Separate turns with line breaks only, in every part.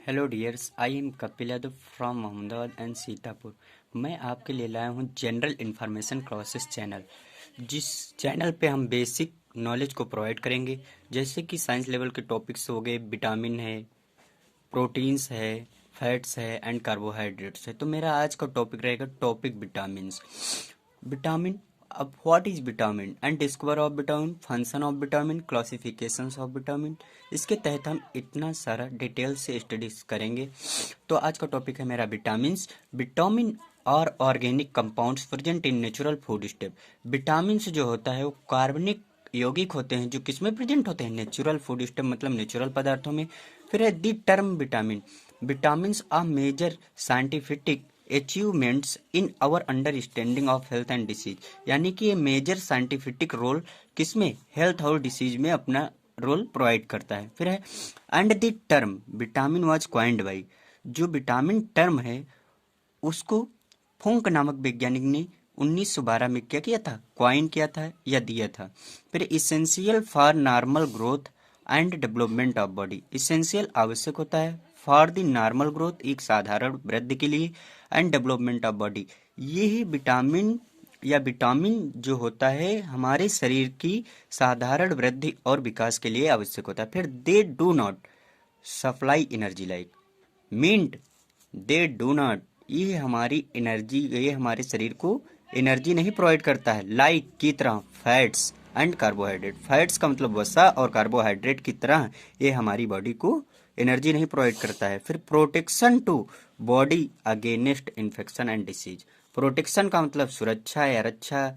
Hello dears, I am Kapil Yadav from Mohammadabad and Sitapur. मैं आपके लिए लाया हूँ जनरल इन्फॉर्मेशन क्लासेस चैनल, जिस चैनल पे हम बेसिक नॉलेज को प्रोवाइड करेंगे। जैसे कि साइंस लेवल के टॉपिक्स हो गए, विटामिन है, प्रोटीन्स है, फैट्स है एंड कार्बोहाइड्रेट्स है। तो मेरा आज का टॉपिक रहेगा टॉपिक विटामिन्स। विटामिन, अब what is vitamin and discover of vitamin, function of vitamin, classifications of vitamin. इसके तहत हम इतना सारा डिटेल से स्टडीज करेंगे। तो आज का टॉपिक है मेरा विटामिन्स। विटामिन और organic compounds present in natural food step. Vitamins जो होता है वो कार्बनिक यौगिक होते हैं जो किसमें प्रेजेंट होते हैं, नेचुरल फूड स्टेप मतलब नेचुरल पदार्थों में। फिर है the term vitamin. Vitamins are major scientific achievements in our understanding of health and disease. यानी कि ये मेजर साइंटिफिक रोल किसमें, हेल्थ और डिसीज में अपना रोल प्रोवाइड करता है। फिर है and the term vitamin was coined by. जो विटामिन टर्म है उसको फुंक नामक वैज्ञानिक ने 1912 में क्या किया था, क्वाइन किया था या दिया था। फिर essential for normal growth and development of body. Essential आवश्यक होता है फॉर द नॉर्मल ग्रोथ, एक साधारण वृद्धि के लिए, एंड डेवलपमेंट ऑफ बॉडी। यही विटामिन या विटामिन जो होता है हमारे शरीर की साधारण वृद्धि और विकास के लिए आवश्यक होता है। फिर they do not supply energy like mint, they do not, ये हमारी एनर्जी, ये हमारे शरीर को एनर्जी नहीं प्रोवाइड करता है लाइक की तरह फैट्स एंड कार्बोहाइड्रेट। फैट्स का मतलब वसा और कार्बोहाइड्रेट की तरह ये हमारी बॉडी को एनर्जी नहीं प्रोवाइड करता है। फिर protection to body against infection and disease. Protection का मतलब सुरक्षा या रक्षा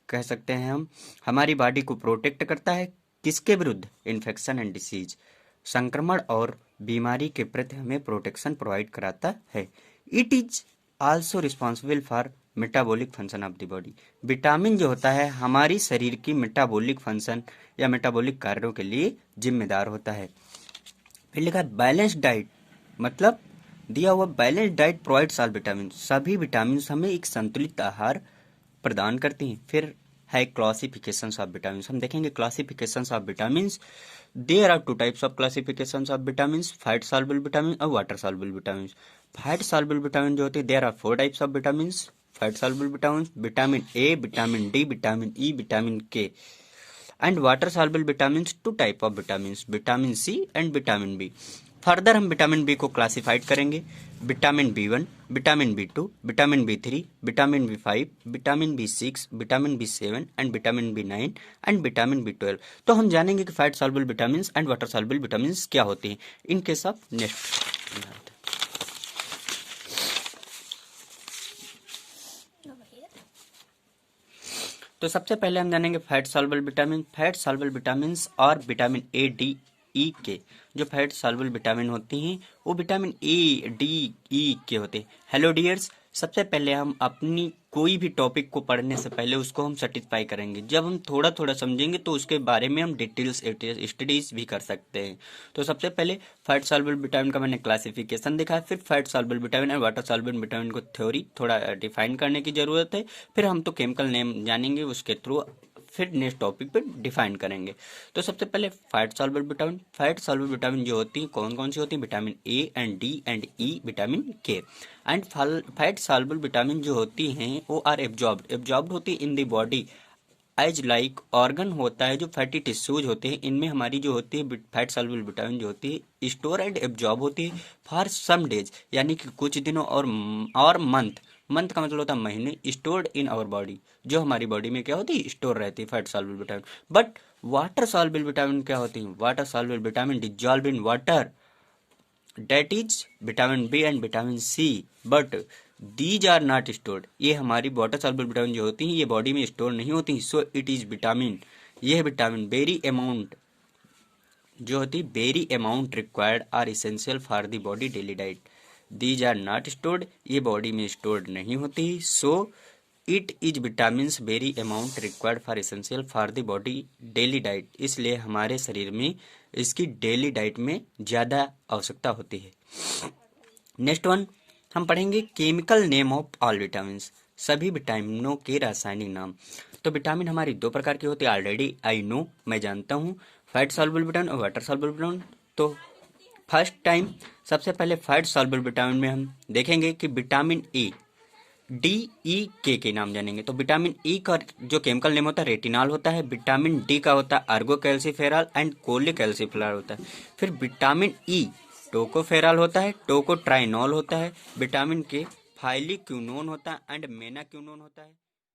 कह सकते हैं हम। हमारी बॉडी को प्रोटेक्ट करता है किसके विरुद्ध, इन्फेक्शन एंड डिसीज, संक्रमण और बीमारी के प्रति हमें प्रोटेक्शन प्रोवाइड कराता है। It is also responsible for metabolic function of the body. Vitamin जो होता है हमारी शरीर की मेटाबॉलिक फंक्शन या मेटाबॉलिक कार्यों के लिए जिम्मेदार होता है। फिर लिखा है बैलेंस डाइट, मतलब दिया हुआ balance diet provides all vitamin. सभी विटामिन हमें एक संतुलित आहार प्रदान करती हैं। फिर है क्लासिफिकेशंस ऑफ विटामिन। हम देखेंगे classifications of vitamin. There are two types of classifications of vitamin, fat soluble vitamin और water soluble vitamin. Fat soluble vitamin जो होते हैं, there are 4 types of vitamin. Fat soluble vitamin, vitamin A, vitamin D, vitamin E, vitamin K. And water soluble vitamin 2 type of vitamin, vitamin C and vitamin B. Further हम vitamin B को classified करेंगे, vitamin B 1, vitamin B 2, vitamin B 3, vitamin B 5, vitamin B 6, vitamin B 7 and vitamin B 9 and vitamin B 12। तो हम जानेंगे कि fat soluble vitamin and water soluble vitamin क्या होते हैं इन केस ऑफ नेक्स्ट। तो सबसे पहले हम जानेंगे fat soluble vitamin. Fat soluble vitamin और विटामिन ए, डी, ई के जो फैट सॉल्युबल विटामिन होती हैं वो विटामिन ए, डी, ई के होते हैं। हेलो डियर्स, सबसे पहले हम अपनी कोई भी टॉपिक को पढ़ने से पहले उसको हम सेटिस्फाई करेंगे। जब हम थोड़ा थोड़ा समझेंगे तो उसके बारे में हम डिटेल्स स्टडीज भी कर सकते हैं। तो सबसे पहले फैट सॉल्युबल विटामिन का मैंने क्लासिफिकेशन देखा है, फिर फैट सॉल्युबल विटामिन और वाटर सॉल्युबल विटामिन को थ्योरी थोड़ा डिफाइन करने की जरूरत है। फिर हम तो केमिकल नेम जानेंगे उसके थ्रू, फिर नेक्स्ट टॉपिक पे डिफाइन करेंगे। तो सबसे पहले fat soluble vitamin. Fat soluble vitamin जो होती हैं कौन कौन सी होती हैं, vitamin A and D and E, vitamin K. And fat soluble vitamin जो होती हैं वो आर एब्जॉर्ब्ड होती है in the body as like organ होता है जो फैटी टिश्यूज होते हैं, इनमें हमारी जो होती है फैट सॉल्युबल विटामिन जो होती है स्टोर एंड एब्जॉर्ब होती है फॉर सम डेज, यानी कि कुछ दिनों और मंथ। मंथ का मतलब होता है महीने, स्टोर्ड इन आवर बॉडी, जो हमारी बॉडी में क्या होती है, स्टोर रहती है fat soluble vitamin. But water soluble vitamin क्या होती है, water soluble vitamin dissolve in water, that is vitamin B and vitamin C, but these are not stored. ये हमारी वाटर सॉल्युबल विटामिन जो होती हैं ये बॉडी में स्टोर नहीं होती, सो इट इज विटामिन, यह विटामिन वेरी अमाउंट जो होती है very amount required are essential for the body daily diet. These are not stored, ये बॉडी में स्टोर्ड नहीं होती, so it is vitamin very amount required for essential for the body daily diet. इसलिए हमारे शरीर में इसकी डेली डाइट में ज़्यादा आवश्यकता होती है। नेक्स्ट वन हम पढ़ेंगे chemical name of all vitamin, सभी विटामिनों के रासायनिक नाम। तो विटामिन हमारी 2 प्रकार की होती है, ऑलरेडी आई नो, मैं जानता हूँ, फैट सॉल्युबल विटामिन और वाटर सॉल्युबल विटामिन। तो फर्स्ट टाइम सबसे पहले फैट सॉल्युबल विटामिन में हम देखेंगे कि विटामिन ई, DEK के नाम जानेंगे। तो विटामिन ई का जो केमिकल नेम होता है रेटिनॉल होता है। विटामिन डी का होता है अर्गोकैल्सिफेरॉल एंड कोलेकैल्सिफेरॉल होता है। फिर विटामिन ई टोकोफेरॉल होता है, टोकोट्राइनॉल होता है। विटामिन के फाइलिक्विनोन होता है एंड मेनाक्विनोन होता है।